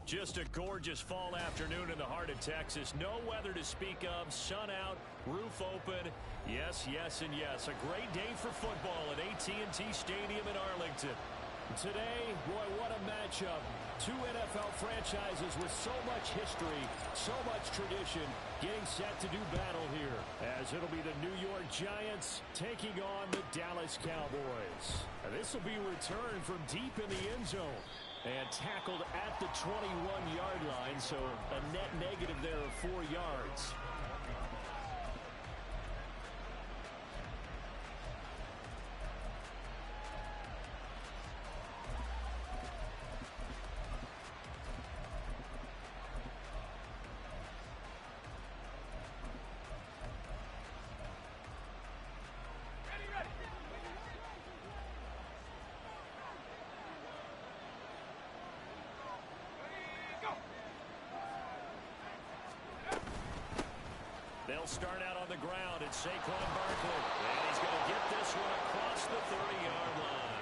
Just a gorgeous fall afternoon in the heart of Texas. No weather to speak of. Sun out, roof open. Yes, yes, and yes. A great day for football at AT&T Stadium in Arlington. Today, boy, what a matchup. Two NFL franchises with so much history, so much tradition, getting set to do battle here. As it'll be the New York Giants taking on the Dallas Cowboys. This will be returned from deep in the end zone. And tackled at the 21-yard line, so a net negative there of 4 yards. They'll start out on the ground. It's Saquon Barkley. And he's going to get this one across the 30-yard line.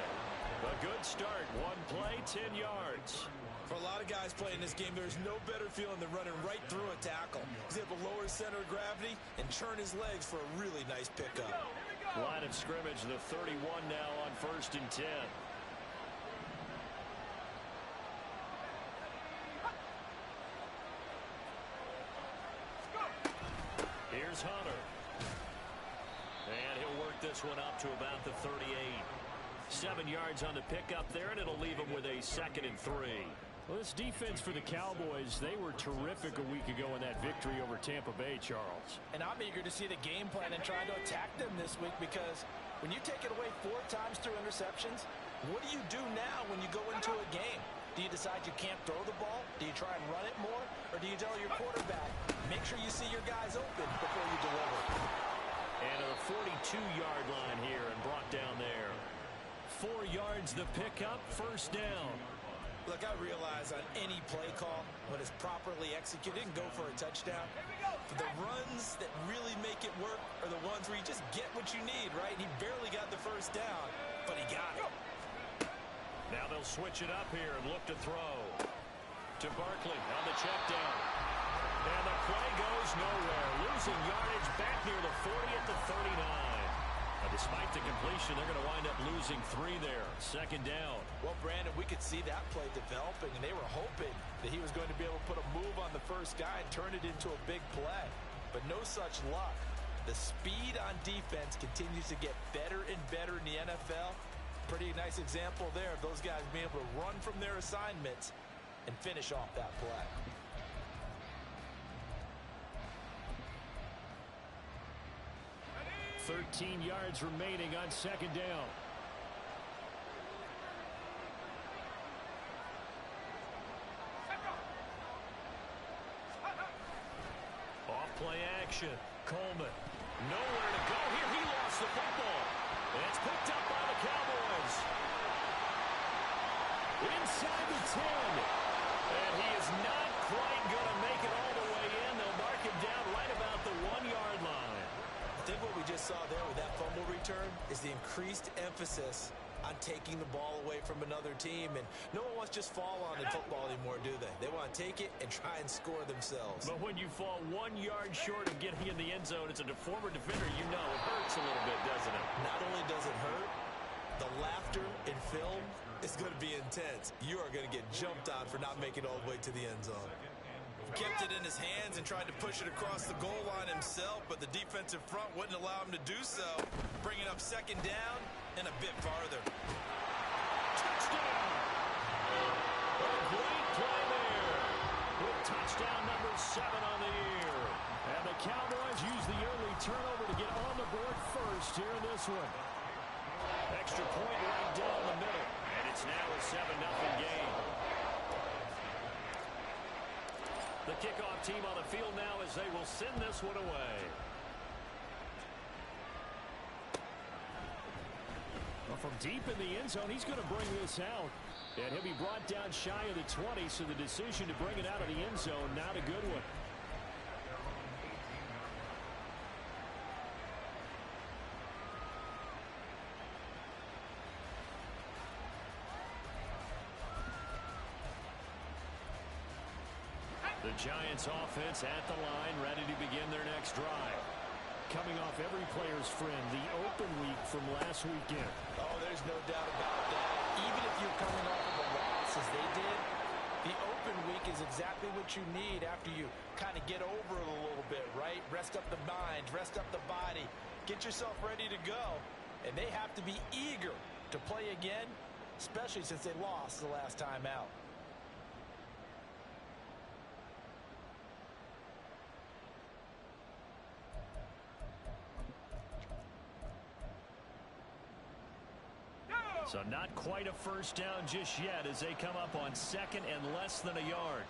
A good start. One play, 10 yards. For a lot of guys playing this game, there's no better feeling than running right through a tackle. He's able to lower his center of gravity and turn his legs for a really nice pickup. Line of scrimmage, the 31 now on 1st and 10. Here's Hunter. And he'll work this one up to about the 38. 7 yards on the pickup there, and it'll leave him with a 2nd and 3. Well, this defense for the Cowboys, they were terrific a week ago in that victory over Tampa Bay, Charles. And I'm eager to see the game plan and try to attack them this week, because when you take it away 4 times through interceptions, what do you do now when you go into a game? Do you decide you can't throw the ball? Do you try and run it more? Or do you tell your quarterback, make sure you see your guys open before you deliver? And a 42-yard line here and brought down there. 4 yards the pickup, 1st down. Look, I realize on any play call, when it's properly executed, and go for a touchdown. But the runs that really make it work are the ones where you just get what you need, right? And he barely got the 1st down, but he got it. Now they'll switch it up here and look to throw. To Barkley on the check down. And the play goes nowhere. Losing yardage back near the 40 at the 39. Now, despite the completion, they're going to wind up losing 3 there. 2nd down. Well, Brandon, we could see that play developing, and they were hoping that he was going to be able to put a move on the 1st guy and turn it into a big play. But no such luck. The speed on defense continues to get better and better in the NFL. Pretty nice example there of those guys being able to run from their assignments and finish off that play. Ready? 13 yards remaining on 2nd down. Off play action. Coleman. Nowhere to go here. He lost the football. And it's picked up by the Cowboys. Inside the 10. And he is not quite going to make it all the way in. They'll mark him down right about the 1-yard line. I think what we just saw there with that fumble return is the increased emphasis on taking the ball away from another team. And no one wants to just fall on in football anymore, do they? They want to take it and try and score themselves. But when you fall 1 yard short of getting in the end zone, it's a former defender, you know it hurts a little bit, doesn't it? Not only does it hurt, the laughter in film is going to be intense. You are going to get jumped on for not making it all the way to the end zone. Kept it in his hands and tried to push it across the goal line himself, but the defensive front wouldn't allow him to do so. Bringing up 2nd down and a bit farther. Touchdown! A great play there. With touchdown number 7 on the year. And the Cowboys use the early turnover to get on the board first here in this one. Extra point right down the middle. And it's now a 7-0 game. The kickoff team on the field now as they will send this one away. Well, from deep in the end zone, he's going to bring this out. And he'll be brought down shy of the 20, so the decision to bring it out of the end zone, not a good one. The Giants offense at the line, ready to begin their next drive. Coming off every player's friend, the open week from last weekend. Oh, there's no doubt about that. Even if you're coming off of a loss as they did, the open week is exactly what you need after you kind of get over it a little bit, right? Rest up the mind, rest up the body, get yourself ready to go. And they have to be eager to play again, especially since they lost the last time out. So not quite a first down just yet as they come up on second and less than a yard.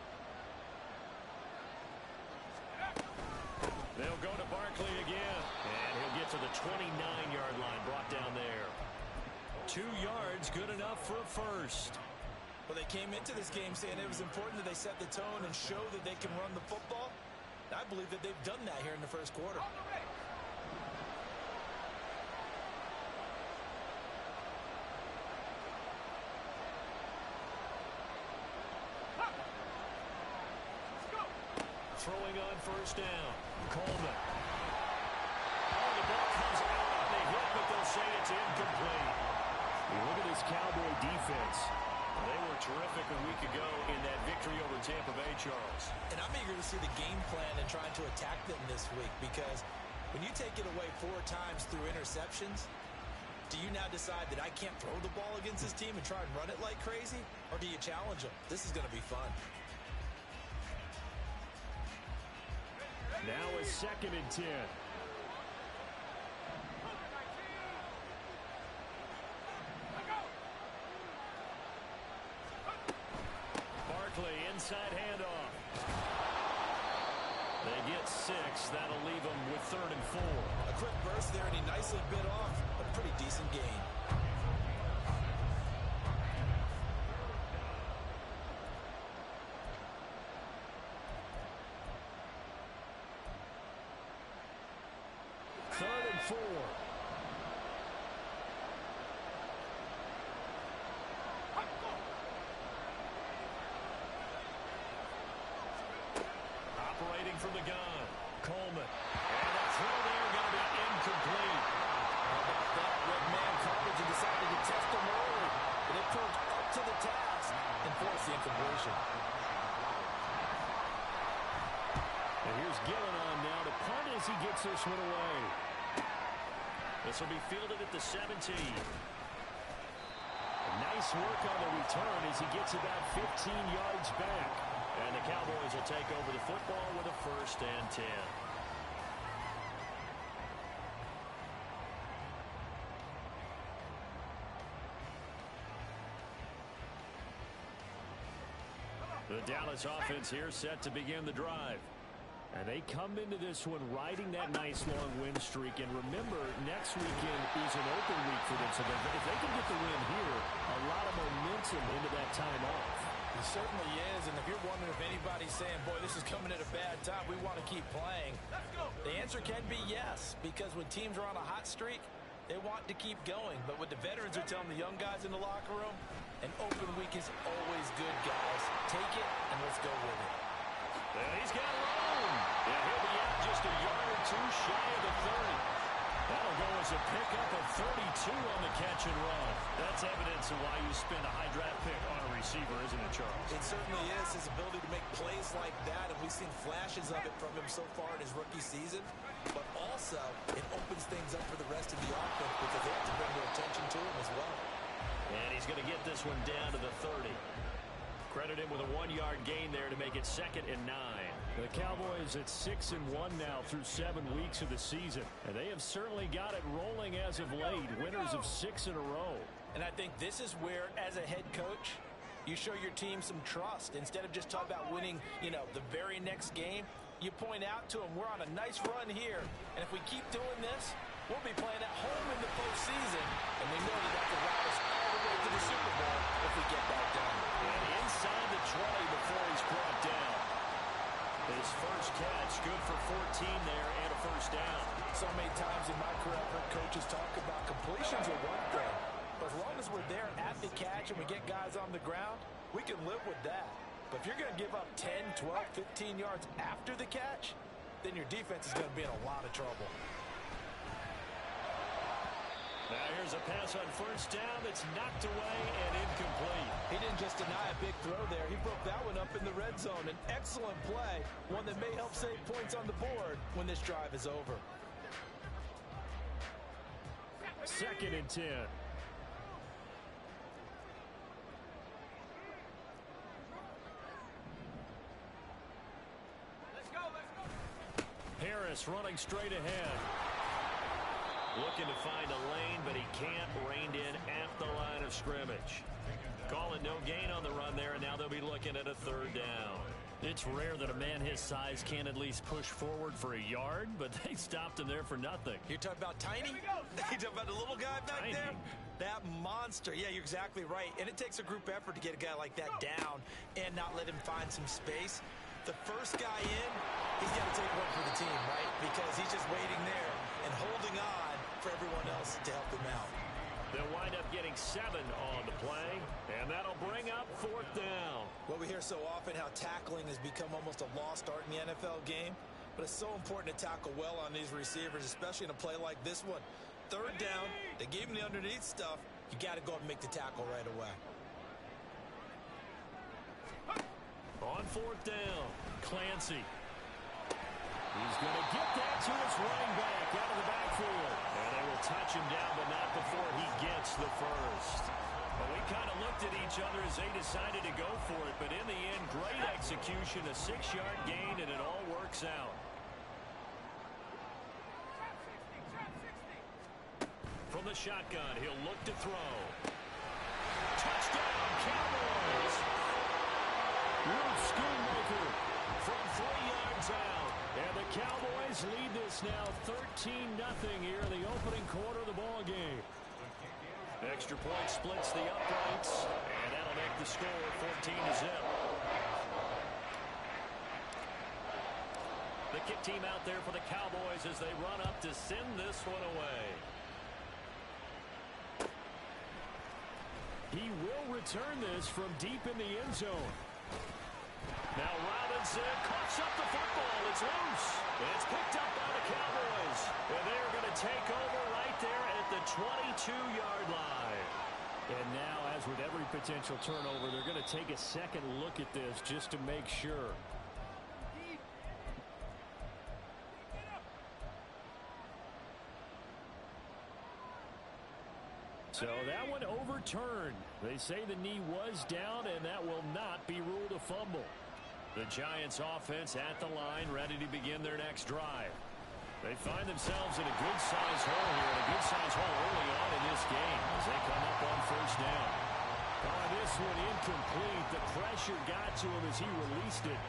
They'll go to Barkley again. And he'll get to the 29-yard line, brought down there. 2 yards, good enough for a first. Well, they came into this game saying it was important that they set the tone and show that they can run the football. I believe that they've done that here in the first quarter. Throwing on first down. Coleman. Oh, the ball comes out on the hit, but they'll say it's incomplete. You look at this Cowboy defense. They were terrific a week ago in that victory over Tampa Bay, Charles. And I'm eager to see the game plan and trying to attack them this week, because when you take it away 4 times through interceptions, do you now decide that I can't throw the ball against this team and try and run it like crazy? Or do you challenge them? This is going to be fun. Now a 2nd and 10. Barkley inside handoff. They get 6. That'll leave them with 3rd and 4. A quick burst there, and he nicely bit off a pretty decent gain. Operating from the gun, Coleman. And the throw there going to be incomplete. How about that? Red man coverage and decided to test them early. But it proved up to the task and forced the incompletion. And here's Gillen on now to punt as he gets this one away. This will be fielded at the 17. Nice work on the return as he gets about 15 yards back. And the Cowboys will take over the football with a 1st and 10. The Dallas offense here set to begin the drive. And they come into this one riding that nice long win streak. And remember, next weekend is an open week for them. So if they can get the win here, a lot of momentum into that time off. It certainly is. And if you're wondering if anybody's saying, boy, this is coming at a bad time, we want to keep playing, the answer can be yes. Because when teams are on a hot streak, they want to keep going. But what the veterans are telling the young guys in the locker room, an open week is always good, guys. Take it and let's go with it. And he's got room. And he'll be out just a yard or 2 shy of the 30. That'll go as a pickup of 32 on the catch and run. That's evidence of why you spend a high draft pick on a receiver, isn't it, Charles? It certainly is. His ability to make plays like that, and we've seen flashes of it from him so far in his rookie season. But also, it opens things up for the rest of the offense because they have to bring their attention to him as well. And he's going to get this one down to the 30. Credit him with a 1-yard gain there to make it 2nd and 9. The Cowboys at 6-1 now through 7 weeks of the season. And they have certainly got it rolling as of late. Winners of 6 in a row. And I think this is where, as a head coach, you show your team some trust. Instead of just talking about winning, the very next game, you point out to them, we're on a nice run here. And if we keep doing this, we'll be playing at home in the postseason. And we know that could route us all the way to the Super Bowl if we get that done. And inside the 20 before he's brought down. His first catch, good for 14 there and a 1st down. So many times in my career, I've heard coaches talk about completions are one thing. But as long as we're there at the catch and we get guys on the ground, we can live with that. But if you're going to give up 10, 12, 15 yards after the catch, then your defense is going to be in a lot of trouble. Now here's a pass on first down that's knocked away and incomplete. He didn't just deny a big throw there. He broke that one up in the red zone. An excellent play, one that may help save points on the board when this drive is over. 2nd and 10. Harris running straight ahead. Looking to find a lane, but he can't. Reined in at the line of scrimmage. Calling no gain on the run there, and now they'll be looking at a 3rd down. It's rare that a man his size can at least push forward for a yard, but they stopped him there for nothing. You're talking about tiny? You're talking about the little guy back Tiny. there? That monster. Yeah, you're exactly right. And it takes a group effort to get a guy like that down and not let him find some space. The first guy in, he's got to take one for the team, right? Because he's just waiting there and holding on for everyone else to help him out. They'll wind up getting 7 on the play, and that'll bring up 4th down. Well, we hear so often how tackling has become almost a lost art in the NFL game, but it's so important to tackle well on these receivers, especially in a play like this one. 3rd down, they gave him the underneath stuff. You got to go up and make the tackle right away. On 4th down, Clancy. He's going to get that to his running back out of the backfield. And they will touch him down, but not before he gets the first. Well, we kind of looked at each other as they decided to go for it, but in the end, great execution, a 6-yard gain, and it all works out. From the shotgun, he'll look to throw. Touchdown, Cowboys! Ruth Schoonmaker from 3 yards out. And the Cowboys lead this now 13-0 here in the opening quarter of the ball game. Extra point splits the uprights, and that'll make the score 14-0. The kick team out there for the Cowboys as they run up to send this one away. He will return this from deep in the end zone. Now Robinson coughs up the football. It's loose. It's picked up by the Cowboys. And they're going to take over right there at the 22-yard line. And now, as with every potential turnover, they're going to take a second look at this just to make sure. So that one overturned. They say the knee was down, and that will not be ruled a fumble. The Giants offense at the line, ready to begin their next drive. They find themselves in a good-sized hole here, and a good-sized hole early on in this game as they come up on 1st down. Oh, this one incomplete. The pressure got to him as he released it.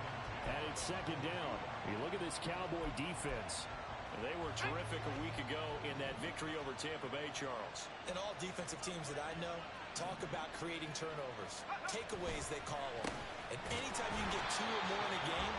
And it's 2nd down. You look at this Cowboy defense. They were terrific a week ago in that victory over Tampa Bay, Charles. And all defensive teams that I know talk about creating turnovers. Takeaways, they call them. And anytime you can get 2 or more in a game,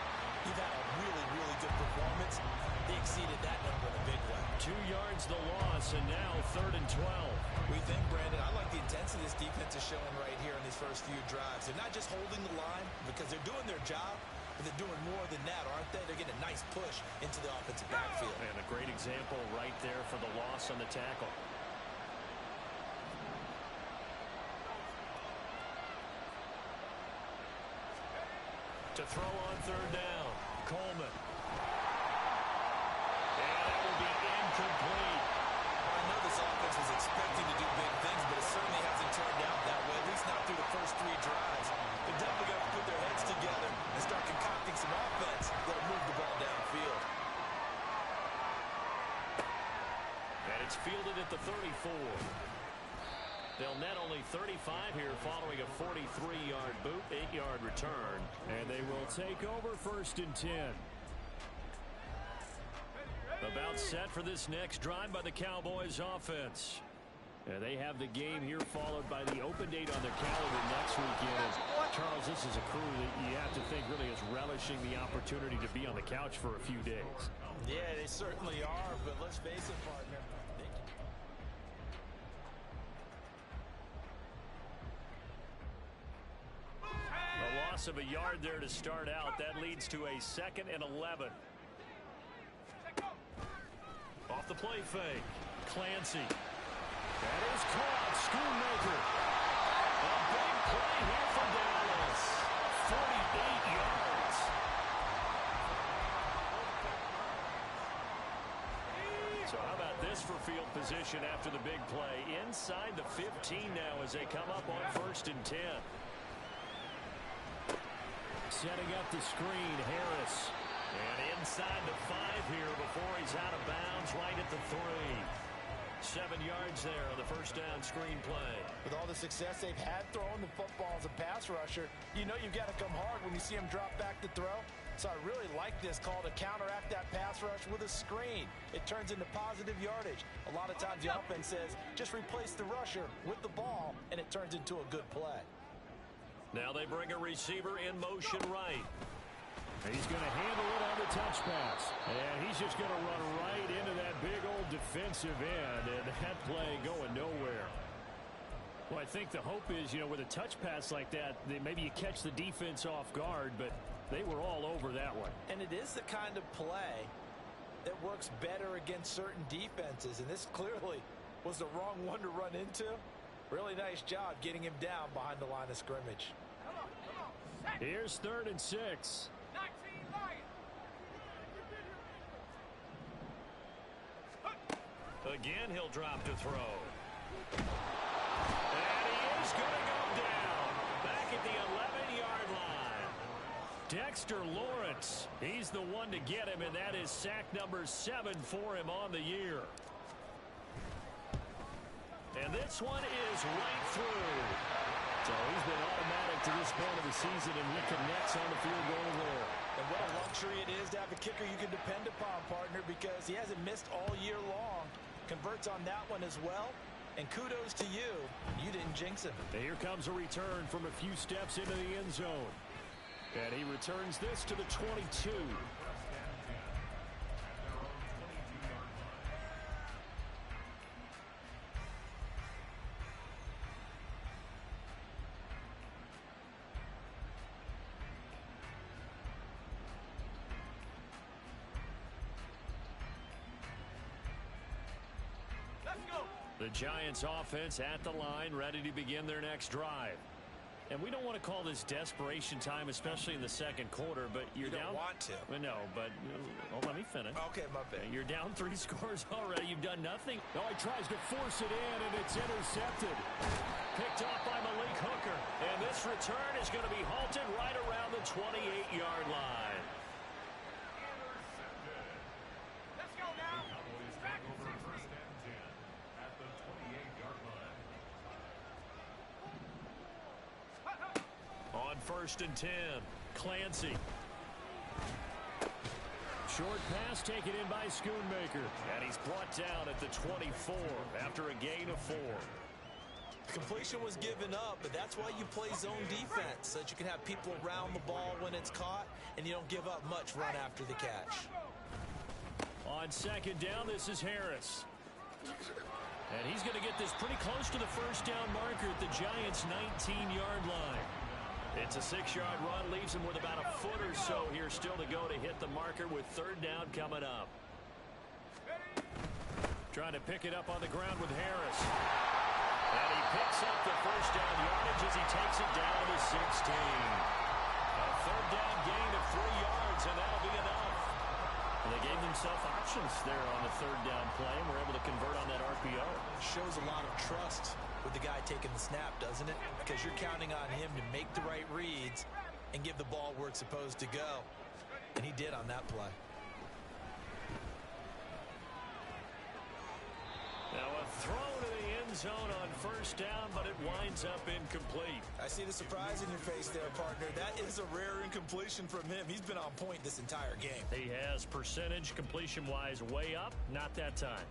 you've had a really, really good performance. They exceeded that number in a big way. 2 yards the loss, and now 3rd and 12. We think, Brandon, I like the intensity this defense is showing right here in these first few drives. They're not just holding the line because they're doing their job, but they're doing more than that, aren't they? They're getting a nice push into the offensive backfield. And a great example right there for the loss on the tackle. To throw on 3rd down, Coleman. And that will be incomplete. I know this offense was expecting to do big things, but it certainly hasn't turned out that way, at least not through the first 3 drives. They're definitely going to put their heads together and start concocting some offense that'll move the ball downfield. And it's fielded at the 34. They'll net only 35 here following a 43-yard boot, 8-yard return. And they will take over 1st and 10. About set for this next drive by the Cowboys offense. And they have the game here followed by the open date on their calendar next weekend. Charles, this is a crew that you have to think really is relishing the opportunity to be on the couch for a few days. Yeah, they certainly are, but let's face it, partner. loss of a yard there to start out. That leads to a 2nd and 11. Off the play fake. Clancy. That is caught. Schoonmaker. A big play here for Dallas. 48 yards. So how about this for field position after the big play? Inside the 15 now as they come up on 1st and 10. Setting up the screen, Harris. And inside the 5 here before he's out of bounds, right at the 3. 7 yards there on the first down screen play. With all the success they've had throwing the football as a pass rusher, you know you've got to come hard when you see him drop back to throw. So I really like this call to counteract that pass rush with a screen. It turns into positive yardage. A lot of times the offense says, just replace the rusher with the ball, and it turns into a good play. Now they bring a receiver in motion right. He's going to handle it on the touch pass. And he's just going to run right into that big old defensive end, and that play going nowhere. Well, I think the hope is, with a touch pass like that, maybe you catch the defense off guard, but they were all over that one. And it is the kind of play that works better against certain defenses, and this clearly was the wrong one to run into. Really nice job getting him down behind the line of scrimmage. Here's 3rd and 6. Again, he'll drop to throw. And he is going to go down. Back at the 11-yard line. Dexter Lawrence. He's the one to get him, and that is sack number 7 for him on the year. And this one is right through. So he's been automatic to this point of the season, and he connects on the field goal there. And what a luxury it is to have a kicker you can depend upon, partner, because he hasn't missed all year long. Converts on that one as well. And kudos to you. You didn't jinx him. And here comes a return from a few steps into the end zone. And he returns this to the 22. The Giants offense at the line, ready to begin their next drive. And we don't want to call this desperation time, especially in the 2nd quarter, but you're down. You don't want to. No, but let me finish. Okay, my bad. You're down 3 scores already. You've done nothing. No, he tries to force it in, and it's intercepted. Picked off by Malik Hooker. And this return is going to be halted right around the 28-yard line. Let's go now. Back. On 1st and 10, Clancy. Short pass taken in by Schoonmaker. And he's brought down at the 24 after a gain of 4. Completion was given up, but that's why you play zone defense, so that you can have people around the ball when it's caught, and you don't give up much run after the catch. On 2nd down, this is Harris. And he's going to get this pretty close to the first down marker at the Giants' 19-yard line. It's a 6-yard run, leaves him with about a foot or so here still to go to hit the marker with 3rd down coming up. Trying to pick it up on the ground with Harris. And he picks up the first down yardage as he takes it down to the 16. A 3rd down gain of 3 yards, and that'll be enough. And they gave themselves options there on the 3rd down play, and were able to convert on that RPO. Shows a lot of trust with the guy taking the snap, doesn't it? Because you're counting on him to make the right reads and give the ball where it's supposed to go. And he did on that play. Now a throw to the end zone on 1st down, but it winds up incomplete. I see the surprise in your face there, partner. That is a rare incompletion from him. He's been on point this entire game. He has percentage completion-wise way up, not that time.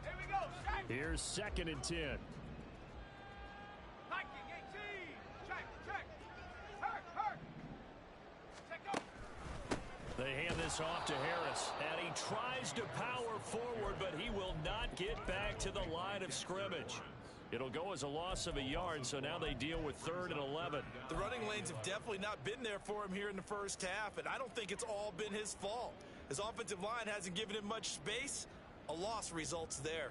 Here we go. Here's 2nd and 10. Hiking 18. Check. Hurt. Check go. They hand this off to Harris, and he tries to power forward, but he will not get back to the line of scrimmage. It'll go as a loss of a yard, so now they deal with 3rd and 11. The running lanes have definitely not been there for him here in the first half, and I don't think it's all been his fault. His offensive line hasn't given him much space. A loss results there.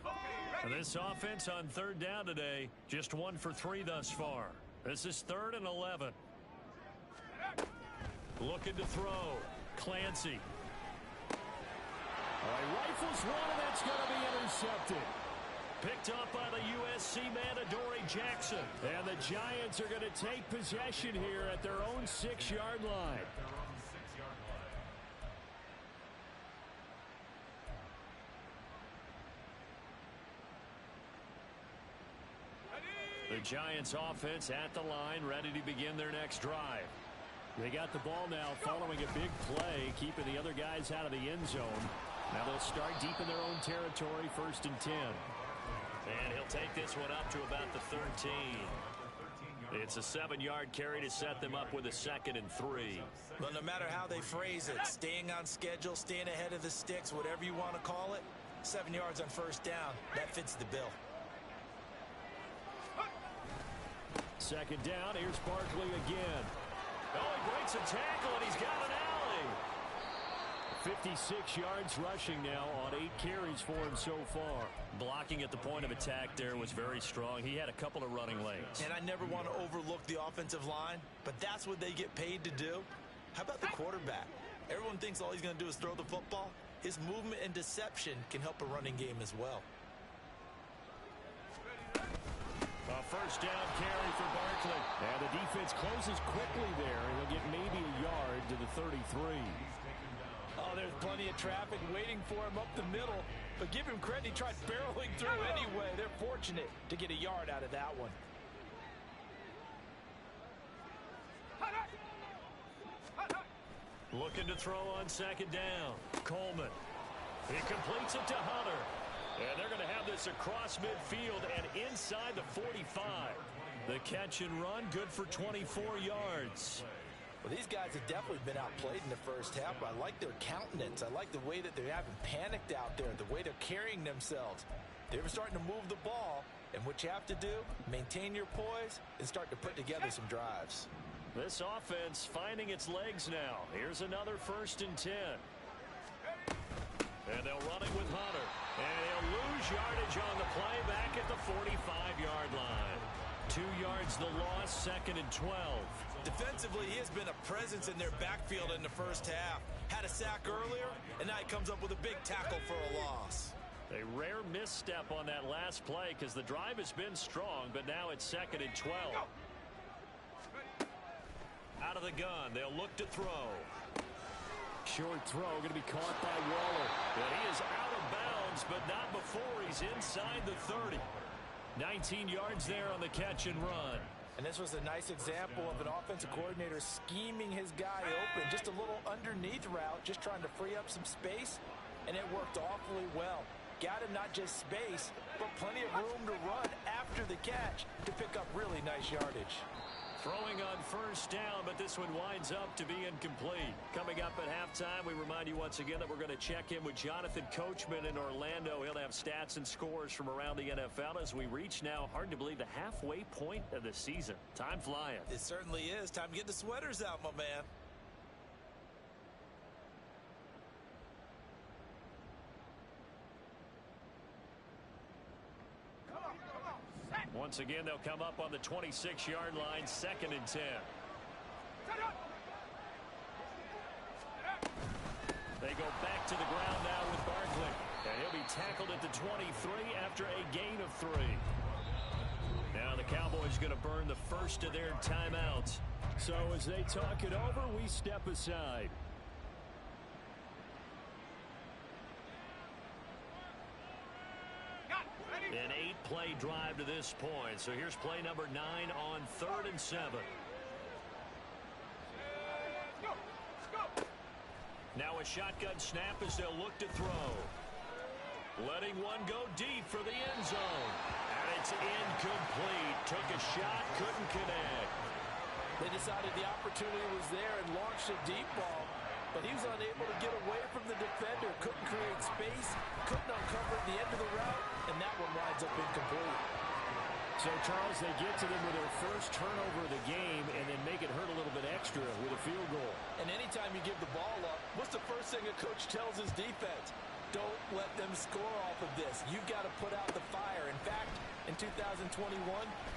And this offense on 3rd down today, just 1 for 3 thus far. This is 3rd and 11. Looking to throw. Clancy. All right, rifles one, and that's going to be intercepted. Picked up by the USC man, Adoree Jackson. And the Giants are going to take possession here at their own 6-yard line. The Giants offense at the line, ready to begin their next drive. They got the ball now following a big play, keeping the other guys out of the end zone. Now they'll start deep in their own territory, 1st and 10. And he'll take this one up to about the 13. It's a 7-yard carry to set them up with a 2nd and 3. Well, no matter how they phrase it, staying on schedule, staying ahead of the sticks, whatever you want to call it, 7 yards on 1st down, that fits the bill. 2nd down, here's Barkley again. Oh, he breaks a tackle, and he's got an alley. 56 yards rushing now on 8 carries for him so far. Blocking at the point of attack there was very strong. He had a couple of running lanes. And I never want to overlook the offensive line, but that's what they get paid to do. How about the quarterback? Everyone thinks all he's going to do is throw the football. His movement and deception can help a running game as well. A 1st down carry for Barkley. And the defense closes quickly there. He'll get maybe a yard to the 33. Oh, there's plenty of traffic waiting for him up the middle. But give him credit, he tried barreling through anyway. They're fortunate to get a yard out of that one. Looking to throw on 2nd down. Coleman. He completes it to Hunter. And they're going to have this across midfield and inside the 45. The catch and run, good for 24 yards. Well, these guys have definitely been outplayed in the first half. I like their countenance. I like the way that they haven't panicked out there, the way they're carrying themselves. They're starting to move the ball, and what you have to do, maintain your poise and start to put together some drives. This offense finding its legs now. Here's another 1st and 10. And they'll run it with Hunter. And he'll lose yardage on the play back at the 45-yard line. 2 yards the loss, 2nd and 12. Defensively, he has been a presence in their backfield in the first half. Had a sack earlier, and now he comes up with a big tackle for a loss. A rare misstep on that last play because the drive has been strong, but now it's 2nd and 12. Out of the gun, they'll look to throw. Short throw going to be caught by Waller. And he is out of bounds, but not before he's inside the 30. 19 yards there on the catch and run. And this was a nice example of an offensive coordinator scheming his guy open. Just a little underneath route, just trying to free up some space, and it worked awfully well. Got him not just space, but plenty of room to run after the catch to pick up really nice yardage. Throwing on 1st down, but this one winds up to be incomplete. Coming up at halftime, we remind you once again that we're going to check in with Jonathan Coachman in Orlando. He'll have stats and scores from around the NFL as we reach now, hard to believe, the halfway point of the season. Time flying. It certainly is. Time to get the sweaters out, my man. Once again, they'll come up on the 26-yard line, 2nd and 10. They go back to the ground now with Barkley. And he'll be tackled at the 23 after a gain of 3. Now the Cowboys going to burn the first of their timeouts. So as they talk it over, we step aside. An 8-play drive to this point. So here's play number 9 on 3rd and 7. Now a shotgun snap as they'll look to throw. Letting one go deep for the end zone. And it's incomplete. Took a shot, couldn't connect. They decided the opportunity was there and launched a deep ball, but he was unable to get away from the defender. Couldn't create space, couldn't uncover the end of the route, and that one winds up incomplete. So, Charles, they get to them with their first turnover of the game and then make it hurt a little bit extra with a field goal. And anytime you give the ball up, what's the first thing a coach tells his defense? Don't let them score off of this. You've got to put out the fire. In fact, in 2021,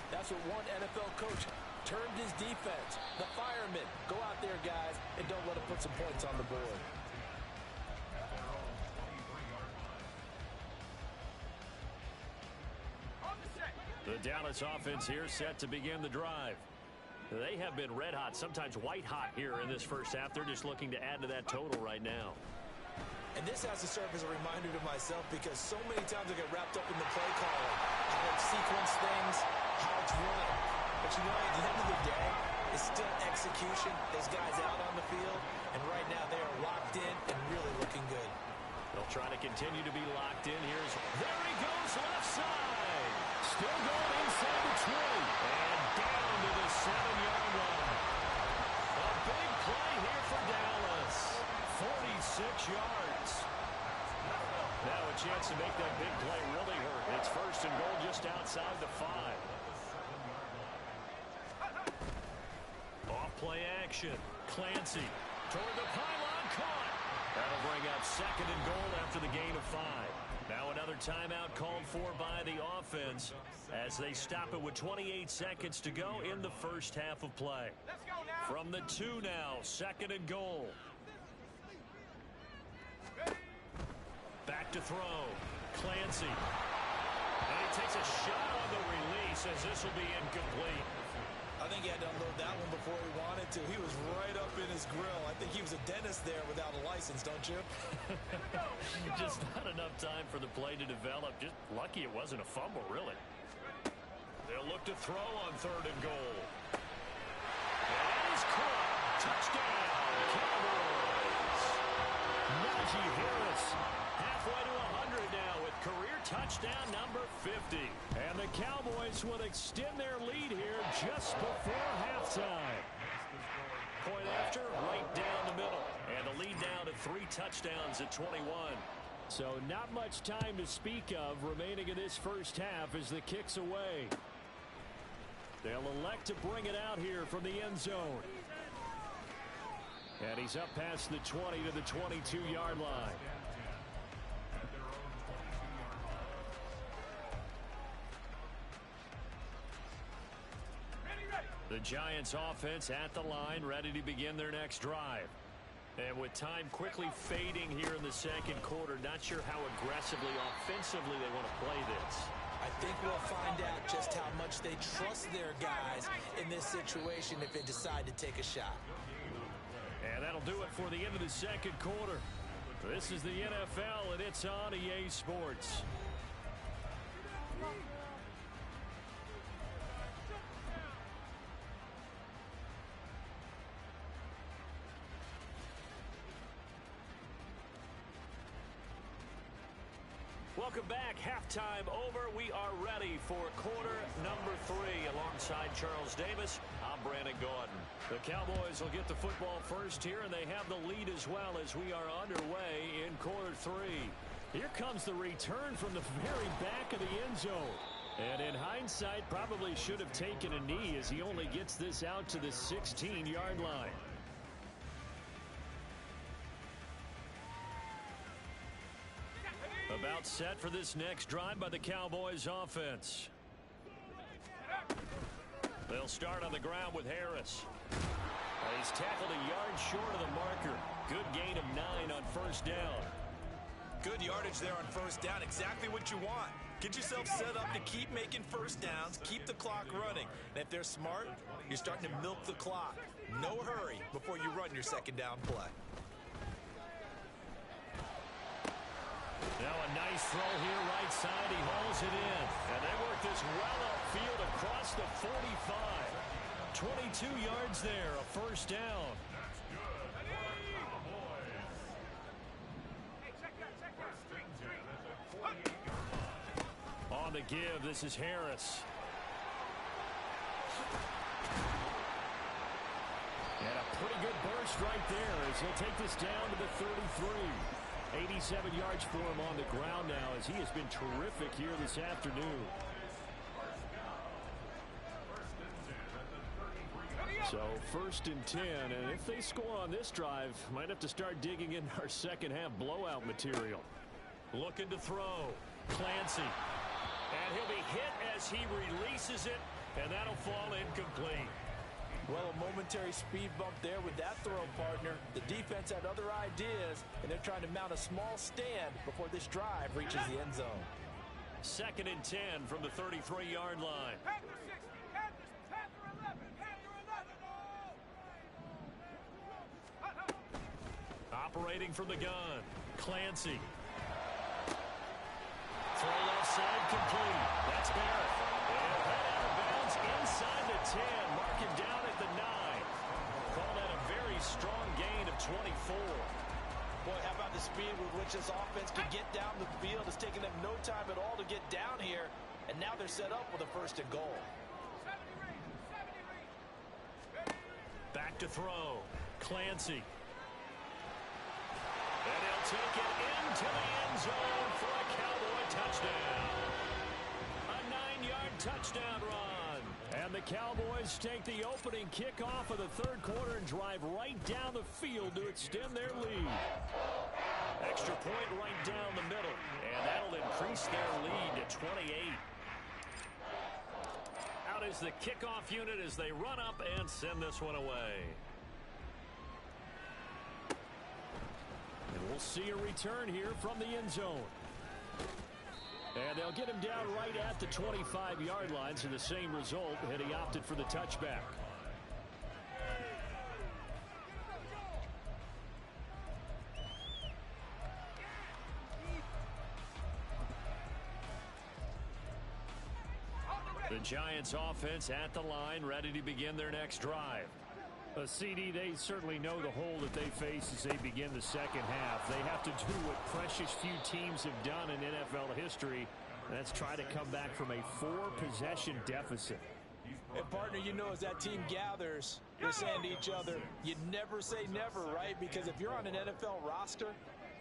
that's what one NFL coach termed his defense. The firemen. Go out there, guys, and don't let them put some points on the board. The Dallas offense here set to begin the drive. They have been red hot, sometimes white hot here in this first half. They're just looking to add to that total right now. And this has to serve as a reminder to myself because so many times I get wrapped up in the play calling, how it's sequence things, how it's run. But you know, at the end of the day, it's still execution. There's guys out on the field, and right now they are locked in and really looking good. They'll try to continue to be locked in. There he goes, left side. Still going inside the 20. And down to the 7-yard line. A big play here for Dallas. 46 yards. Now a chance to make that big play really hurt. It's first and goal just outside the 5. Off play action. Clancy toward the pylon, caught. That'll bring up second and goal after the gain of 5. Now another timeout called for by the offense as they stop it with 28 seconds to go in the first half of play. Let's go now. From the 2 now, second and goal. Back to throw. Clancy. And he takes a shot on the release as this will be incomplete. I think he had to unload that one before he wanted to. He was right up in his grill. I think he was a dentist there without a license, don't you? Just not enough time for the play to develop. Just lucky it wasn't a fumble, really. They'll look to throw on third and goal. And it is caught. Touchdown, Cowboys. Najee Harris halfway to 100 now with career touchdown number 50. And the Cowboys will extend their lead here just before halftime. Point after, right down the middle. And the lead down to 3 touchdowns at 21. So not much time to speak of remaining in this first half as the kick's away. They'll elect to bring it out here from the end zone. And he's up past the 20 to the 22-yard line. The Giants offense at the line, ready to begin their next drive. And with time quickly fading here in the second quarter, not sure how aggressively, offensively they want to play this. I think we'll find out just how much they trust their guys in this situation if they decide to take a shot. And that'll do it for the end of the second quarter. This is the NFL, and it's on EA Sports. Welcome back. Halftime over. We are ready for quarter number 3. Alongside Charles Davis, I'm Brandon Gordon. The Cowboys will get the football first here, and they have the lead as well as we are underway in quarter 3. Here comes the return from the very back of the end zone. And in hindsight, probably should have taken a knee as he only gets this out to the 16-yard line. About set for this next drive by the Cowboys offense. They'll start on the ground with Harris. He's tackled a yard short of the marker. Good gain of 9 on first down. Good yardage there on first down. Exactly what you want. Get yourself set up to keep making first downs, keep the clock running. And if they're smart, you're starting to milk the clock. No hurry before you run your second down play. Now a nice throw here right side. He hauls it in. And they work this well upfield across the 45. 22 yards there, a first down. On the give, this is Harris. And a pretty good burst right there as he'll take this down to the 33. 87 yards for him on the ground now as he has been terrific here this afternoon. So 1st and 10, and if they score on this drive, might have to start digging in our second half blowout material. Looking to throw. Clancy. And he'll be hit as he releases it, and that'll fall incomplete. Well, a momentary speed bump there with that throw, partner. The defense had other ideas, and they're trying to mount a small stand before this drive reaches the end zone. 2nd and 10 from the 33-yard line. Panther 60, Panthers, Panther 11, Panther 11. Operating from the gun. Clancy. Throw left side complete. That's Barrett. And head out of bounds inside the 10. Mark him down at the 9. Call that a very strong gain of 24. Boy, how about the speed with which this offense can get down the field? It's taken them no time at all to get down here, and now they're set up with a 1st and goal. 70 reach. Back to throw. Clancy. And he'll take it into the end zone for a Cowboy touchdown. A 9-yard touchdown run. And the Cowboys take the opening kickoff of the 3rd quarter and drive right down the field to extend their lead. Extra point right down the middle. And that'll increase their lead to 28. Out is the kickoff unit as they run up and send this one away. And we'll see a return here from the end zone. And they'll get him down right at the 25-yard line, so the same result, and he opted for the touchback. The Giants offense at the line, ready to begin their next drive. A CD, they certainly know the hole that they face as they begin the second half. They have to do what precious few teams have done in NFL history. That's try to come back from a 4-possession deficit. And, partner, you know, as that team gathers, they're saying to each other, you never say never, right? Because if you're on an NFL roster,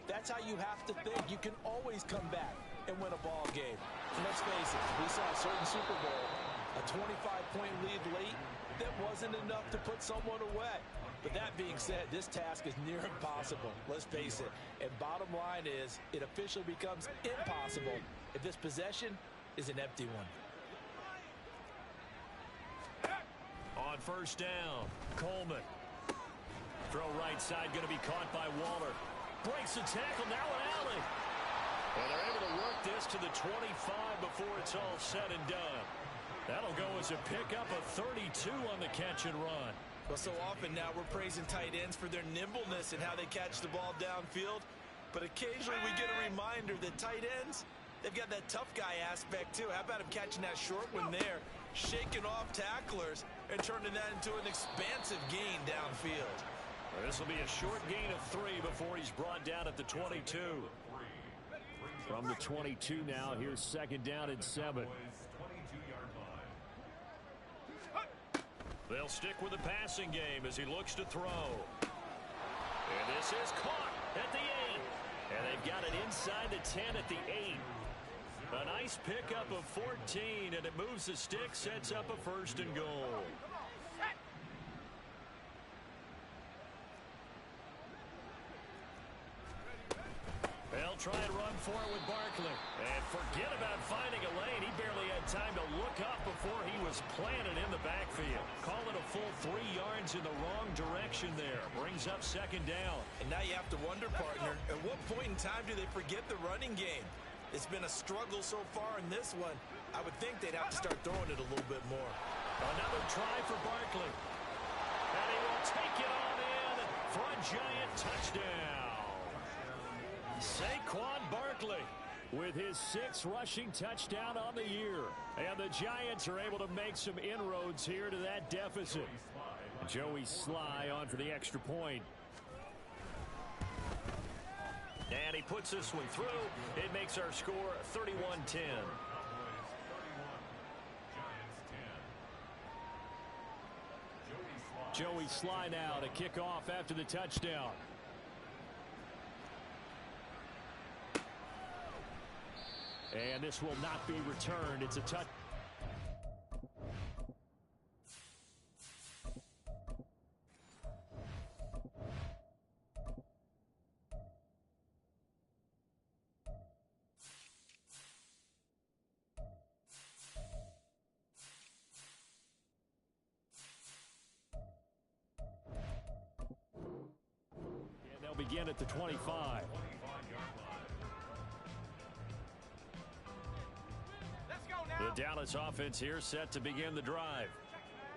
that's how you have to think. You can always come back and win a ball game. And let's face it, we saw a certain Super Bowl, a 25-point lead late, that wasn't enough to put someone away. But that being said, this task is near impossible. Let's face it. And bottom line is, it officially becomes impossible if this possession is an empty one. On 1st down, Coleman. Throw right side, going to be caught by Waller. Breaks the tackle, now an alley. And they're able to work this to the 25 before it's all said and done. That'll go as a pickup of 32 on the catch and run. Well, so often now we're praising tight ends for their nimbleness and how they catch the ball downfield. But occasionally we get a reminder that tight ends, they've got that tough guy aspect too. How about him catching that short one there, shaking off tacklers, and turning that into an expansive gain downfield? Well, this will be a short gain of 3 before he's brought down at the 22. From the 22 now, here's 2nd down and 7. They'll stick with the passing game as he looks to throw. And this is caught at the 8. And they've got it inside the 10 at the 8. A nice pickup of 14, and it moves the stick, sets up a 1st and goal. They'll try and run for it with Barkley. And forget about finding a lane. He barely had time to look up before he was planted in the backfield. Call it a full 3 yards in the wrong direction there. Brings up 2nd down. And now you have to wonder, partner, at what point in time do they forget the running game? It's been a struggle so far in this one. I would think they'd have to start throwing it a little bit more. Another try for Barkley. And he will take it on in for a Giant touchdown. Saquon Barkley with his 6th rushing touchdown on the year. And the Giants are able to make some inroads here to that deficit. Joey Sly on for the extra point. And he puts this one through. It makes our score 31-10. Joey Sly now to kick off after the touchdown. And this will not be returned. It's a touch. begin at the 25. Let's go now. The Dallas offense here set to begin the drive.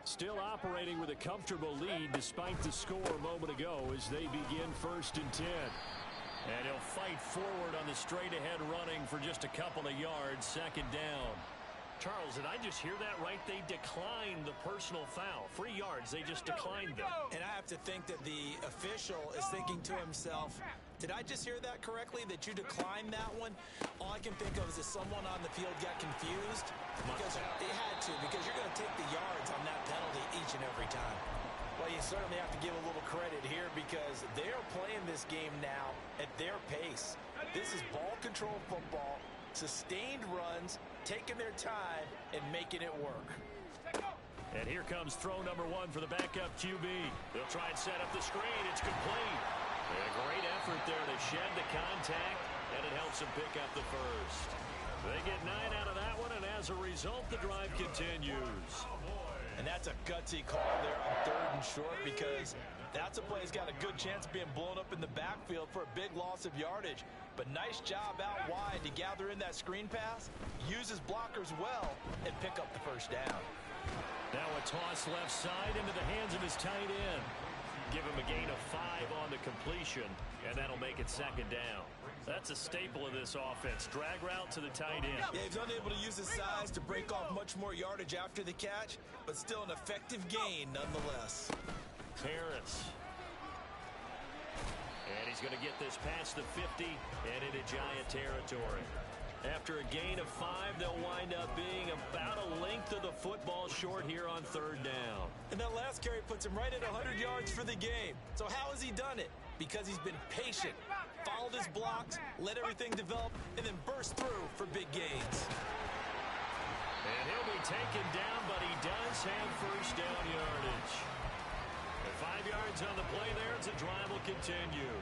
Still operating with a comfortable lead despite the score a moment ago as they begin 1st and 10. And he'll fight forward on the straight-ahead running for just a couple of yards, 2nd down. Charles, did I just hear that right? They declined the personal foul. 3 yards, they just declined them. And I have to think that the official is thinking to himself, did I just hear that correctly, that you declined that one? All I can think of is that someone on the field got confused. Because they had to, because you're going to take the yards on that penalty each and every time. Well, you certainly have to give a little credit here because they're playing this game now at their pace. This is ball control football, sustained runs, taking their time, and making it work. And here comes throw number 1 for the backup QB. They'll try and set up the screen. It's complete. And a great effort there to shed the contact, and it helps them pick up the first. They get 9 out of that one, and as a result, the drive continues. And that's a gutsy call there on 3rd and short because that's a play that's got a good chance of being blown up in the backfield for a big loss of yardage. But nice job out wide to gather in that screen pass, use his blockers well, and pick up the first down. Now a toss left side into the hands of his tight end. Give him a gain of 5 on the completion, and that'll make it 2nd down. That's a staple of this offense. Drag route to the tight end. Yeah, he's unable to use his size to break off much more yardage after the catch, but still an effective gain nonetheless. Harris. And he's going to get this past the 50 and into Giant territory. After a gain of 5, they'll wind up being about a length of the football short here on 3rd down. And that last carry puts him right at 100 yards for the game. So how has he done it? Because he's been patient, followed his blocks, let everything develop, and then burst through for big gains. And he'll be taken down, but he does have first down yardage. And 5 yards on the play there as the drive will continue.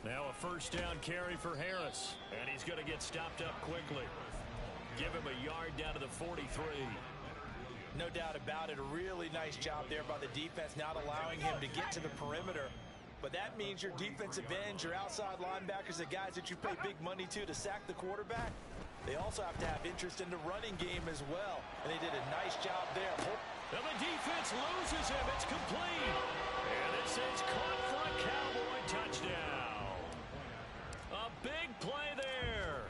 Now a first down carry for Harris, and he's going to get stopped up quickly. Give him a yard down to the 43. No doubt about it. A really nice job there by the defense, not allowing him to get to the perimeter. But that means your defensive ends, your outside linebackers, the guys that you pay big money to sack the quarterback, they also have to have interest in the running game as well. And they did a nice job there. And the defense loses him. It's complete. And it says caught for a Cowboy touchdown. A big play there.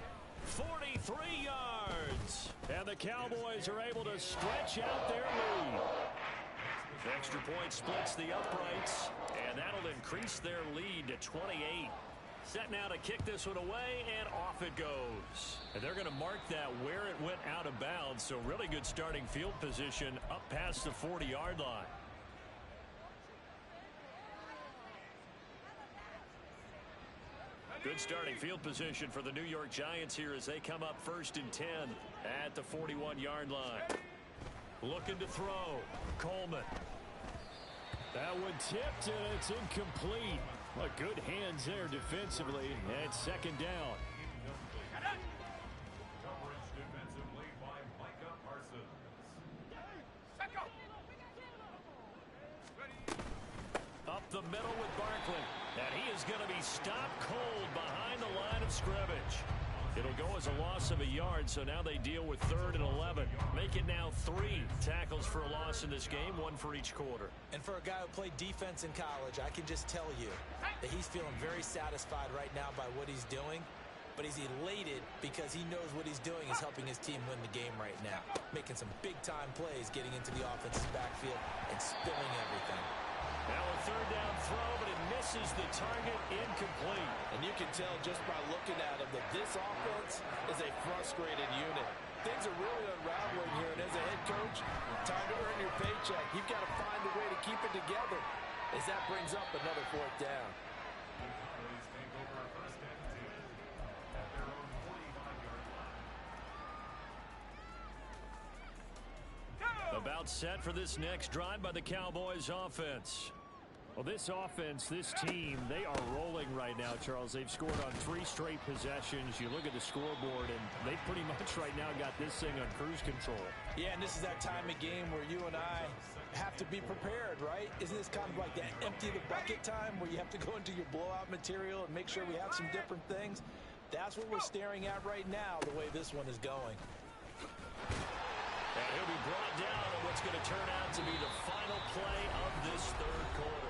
43 yards. And the Cowboys are able to stretch out their lead. Extra point splits the uprights, and that'll increase their lead to 28. Set now to kick this one away, and off it goes. And they're going to mark that where it went out of bounds, so really good starting field position up past the 40-yard line. Good starting field position for the New York Giants here as they come up 1st and 10 at the 41-yard line. Looking to throw. Coleman. That one tipped, and it's incomplete. Well, good hands there defensively, and 2nd down. Coverage defensively by Micah Parsons. Set go. Up the middle with Barkley. And he is going to be stopped cold behind the line of scrimmage. It'll go as a loss of a yard, so now they deal with 3rd and 11. Make it now 3 tackles for a loss in this game, 1 for each quarter. And for a guy who played defense in college, I can just tell you that he's feeling very satisfied right now by what he's doing. But he's elated because he knows what he's doing is helping his team win the game right now. Making some big-time plays, getting into the offense's backfield, and spilling everything. Now a 3rd down throw, but it misses the target, incomplete. And you can tell just by looking at him that this offense is a frustrated unit. Things are really unraveling here, and as a head coach, time to earn your paycheck. You've got to find a way to keep it together as that brings up another 4th down. About set for this next drive by the Cowboys offense. Well, this offense, this team, they are rolling right now, Charles. They've scored on 3 straight possessions. You look at the scoreboard, and they pretty much right now got this thing on cruise control. Yeah, and this is that time of game where you and I have to be prepared, right? Isn't this kind of like that empty the bucket time where you have to go into your blowout material and make sure we have some different things? That's what we're staring at right now, the way this one is going. And he'll be brought down on what's going to turn out to be the final play of this third quarter.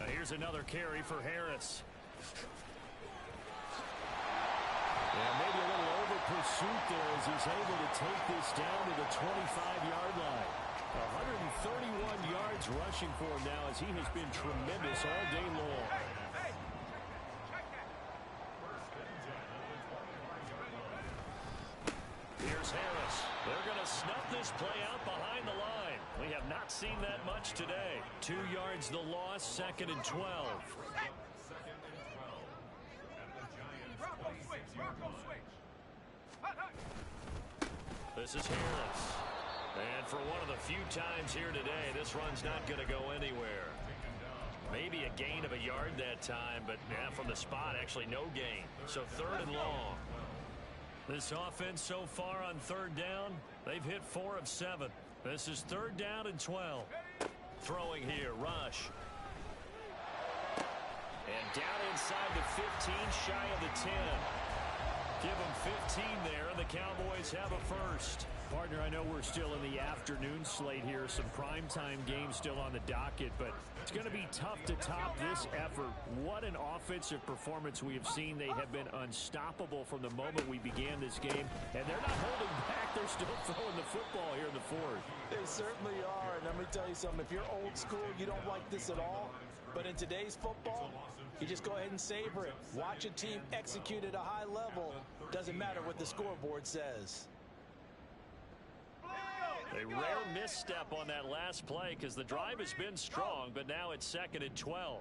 Here's another carry for Harris. Yeah, maybe a little over pursuit there as he's able to take this down to the 25-yard line. 131 yards rushing for him now as he has been tremendous all day long. Here's Harris. They're going to snuff this play out behind the line. We have not seen that much today. 2 yards the loss, 2nd and 12. This is Harris. And for one of the few times here today, this run's not going to go anywhere. Maybe a gain of a yard that time, but yeah, from the spot, actually no gain. So 3rd and long. This offense so far on 3rd down, they've hit 4 of 7. This is 3rd down and 12. Throwing here, Rush. And down inside the 15, shy of the 10. Give them 15 there, and the Cowboys have a first. Partner, I know we're still in the afternoon slate here. Some primetime games still on the docket, but it's going to be tough to top this effort. What an offensive performance we have seen. They have been unstoppable from the moment we began this game, and they're not holding back. They're still throwing the football here in the 4th. They certainly are, and let me tell you something. If you're old school, you don't like this at all. But in today's football, you just go ahead and savor it. Watch a team execute at a high level. Doesn't matter what the scoreboard says. A rare misstep on that last play because the drive has been strong, but now it's 2nd and 12.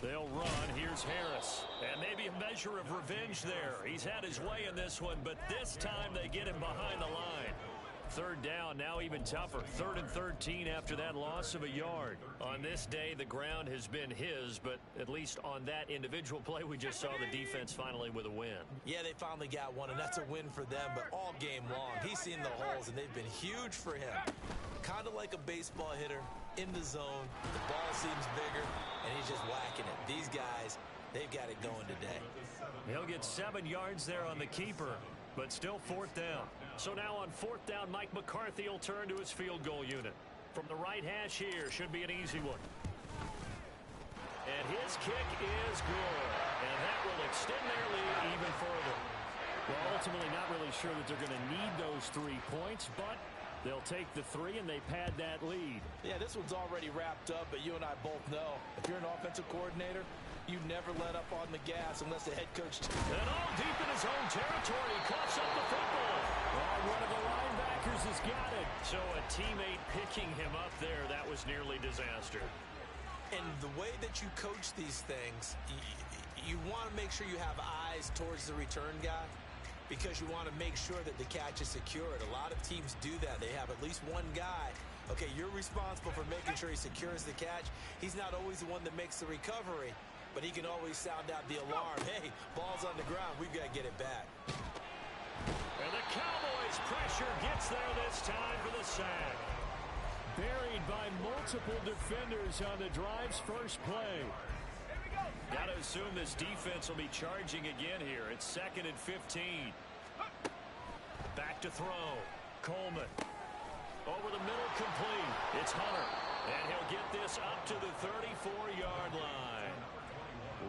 They'll run. Here's Harris. And maybe a measure of revenge there. He's had his way in this one, but this time they get him behind the line. 3rd down, now even tougher. 3rd and 13 after that loss of a yard. On this day, the ground has been his, but at least on that individual play, we just saw the defense finally with a win. Yeah, they finally got one, and that's a win for them, but all game long, he's seen the holes, and they've been huge for him. Kind of like a baseball hitter in the zone. The ball seems bigger, and he's just whacking it. These guys, they've got it going today. He'll get 7 yards there on the keeper, but still 4th down. So now on 4th down, Mike McCarthy will turn to his field goal unit. From the right hash here, should be an easy one. And his kick is good. And that will extend their lead even further. Well, ultimately not really sure that they're going to need those 3 points, but they'll take the 3 and they pad that lead. Yeah, this one's already wrapped up, but you and I both know if you're an offensive coordinator, you never let up on the gas unless the head coach... And all deep in his own territory, he coughs up the football. Well, one of the linebackers has got it. So a teammate picking him up there, that was nearly disaster. And the way that you coach these things, you want to make sure you have eyes towards the return guy because you want to make sure that the catch is secured. A lot of teams do that. They have at least one guy. Okay, you're responsible for making sure he secures the catch. He's not always the one that makes the recovery, but he can always sound out the alarm. Hey, ball's on the ground. We've got to get it back. And the Cowboys' pressure gets there this time for the sack. Buried by multiple defenders on the drive's first play. Got to assume this defense will be charging again here. It's 2nd and 15. Back to throw. Coleman. Over the middle, complete. It's Hunter. And he'll get this up to the 34-yard line.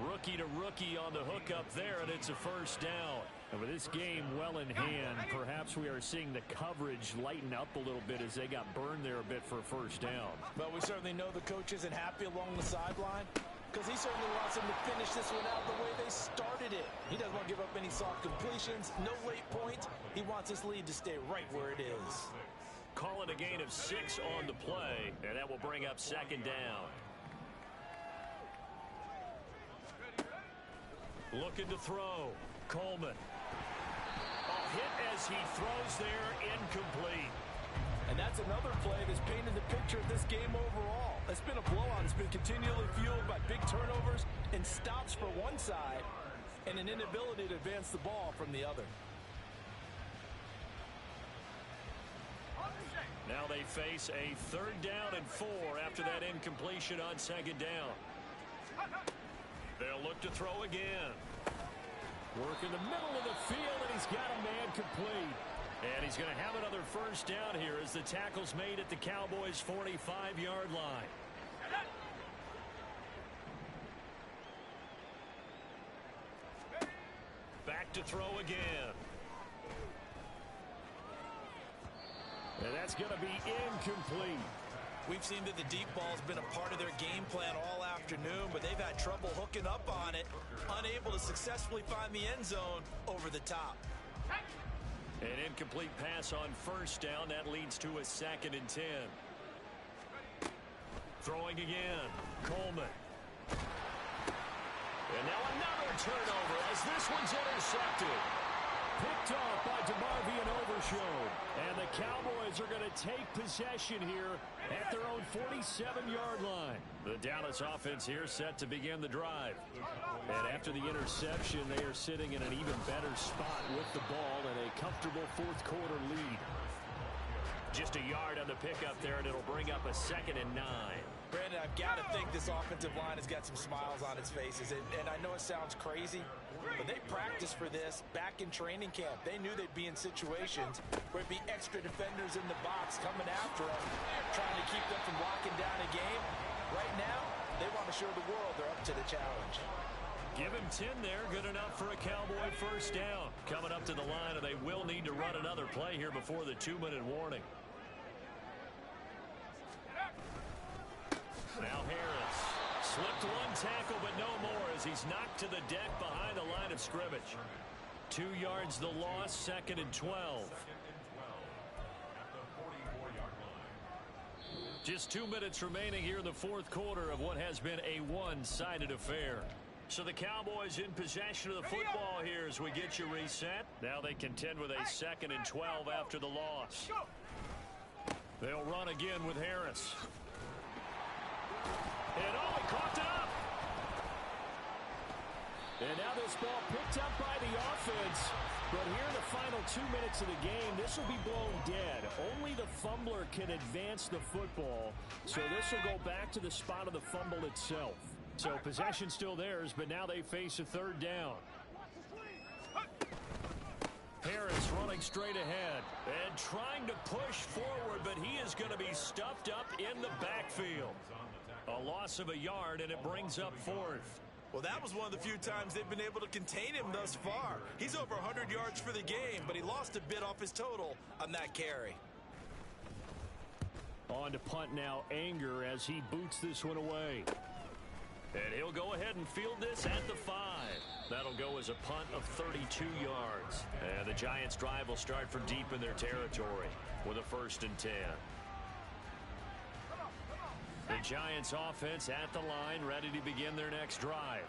Rookie to rookie on the hook up there, and it's a first down. And with this game well in hand, perhaps we are seeing the coverage lighten up a little bit as they got burned there a bit for a first down. But we certainly know the coach isn't happy along the sideline because he certainly wants them to finish this one out the way they started it. He doesn't want to give up any soft completions, no late points. He wants his lead to stay right where it is. Call it a gain of 6 on the play, and that will bring up 2nd down. Looking to throw. Coleman. A hit as he throws there, incomplete. And that's another play that's painted the picture of this game overall. It's been a blowout. It's been continually fueled by big turnovers and stops for one side and an inability to advance the ball from the other. Now they face a 3rd down and 4 after that incompletion on 2nd down. They'll look to throw again. Work in the middle of the field, and he's got a man complete. And he's going to have another 1st down here as the tackle's made at the Cowboys' 45-yard line. Back to throw again. And that's going to be incomplete. We've seen that the deep ball's been a part of their game plan all afternoon, but they've had trouble hooking up on it, unable to successfully find the end zone over the top. An incomplete pass on 1st down. That leads to a 2nd and 10. Throwing again. Coleman. And now another turnover as this one's intercepted. Picked off by DeMarvion Overshown. And the Cowboys are going to take possession here at their own 47-yard line. The Dallas offense here set to begin the drive. And after the interception, they are sitting in an even better spot with the ball and a comfortable 4th quarter lead. Just a yard on the pickup there, and it'll bring up a 2nd and 9. Brandon, I've got to think this offensive line has got some smiles on its faces. And I know it sounds crazy, but they practiced for this back in training camp. They knew they'd be in situations where it'd be extra defenders in the box coming after them, trying to keep them from locking down a game. Right now, they want to show the world they're up to the challenge. Give him 10 there. Good enough for a Cowboy 1st down. Coming up to the line, and they will need to run another play here before the 2-minute warning. Now Harris slipped one tackle, but no more as he's knocked to the deck behind the line of scrimmage. 2 yards the loss, 2nd and 12. Just 2 minutes remaining here in the 4th quarter of what has been a one-sided affair. So the Cowboys in possession of the football here as we get you reset. Now they contend with a 2nd and 12 after the loss. They'll run again with Harris. And he coughed it up. And now this ball picked up by the offense. But here in the final 2 minutes of the game, this will be blown dead. Only the fumbler can advance the football. So this will go back to the spot of the fumble itself. So possession still theirs, but now they face a 3rd down. Harris running straight ahead and trying to push forward, but he is going to be stuffed up in the backfield. A loss of a yard, and it brings up 4th. Well, that was one of the few times they've been able to contain him thus far. He's over 100 yards for the game, but he lost a bit off his total on that carry. On to punt now, Anger, as he boots this one away. And he'll go ahead and field this at the 5. That'll go as a punt of 32 yards. And the Giants' drive will start from deep in their territory with a 1st and 10. The Giants offense at the line, ready to begin their next drive.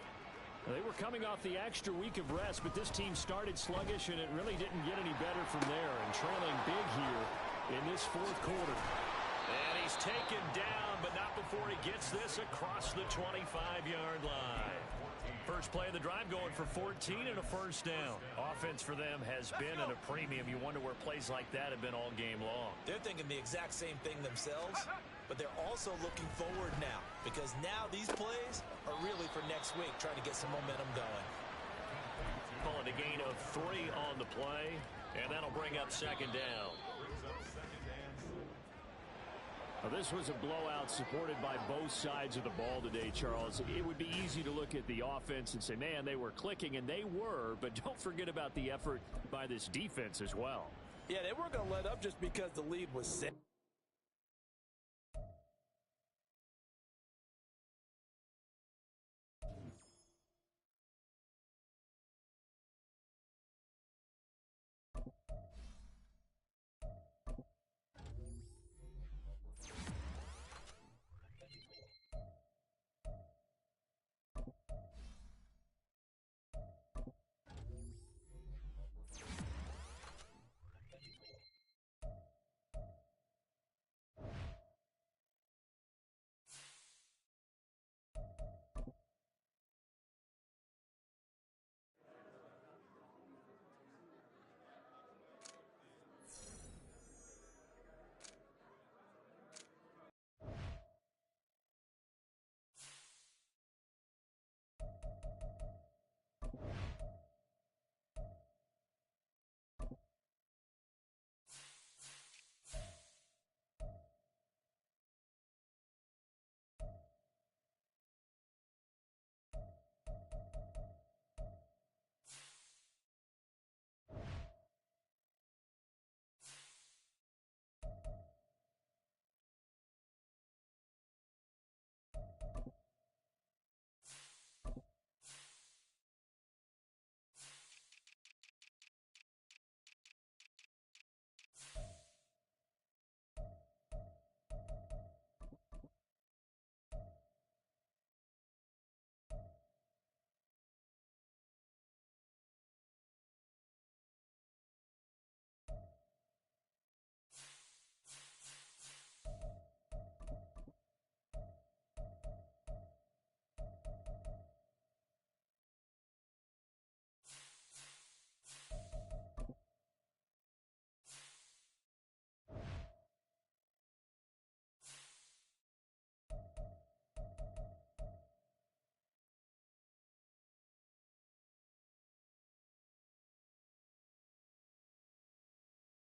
They were coming off the extra week of rest, but this team started sluggish, and it really didn't get any better from there. And trailing big here in this 4th quarter. And he's taken down, but not before he gets this across the 25-yard line. First play of the drive going for 14 and a 1st down. Offense for them has been at a premium. You wonder where plays like that have been all game long. They're thinking the exact same thing themselves, but they're also looking forward now because now these plays are really for next week, trying to get some momentum going. Calling a gain of 3 on the play, and that'll bring up 2nd down. Well, this was a blowout supported by both sides of the ball today, Charles. It would be easy to look at the offense and say, man, they were clicking, and they were, but don't forget about the effort by this defense as well. Yeah, they weren't going to let up just because the lead was set.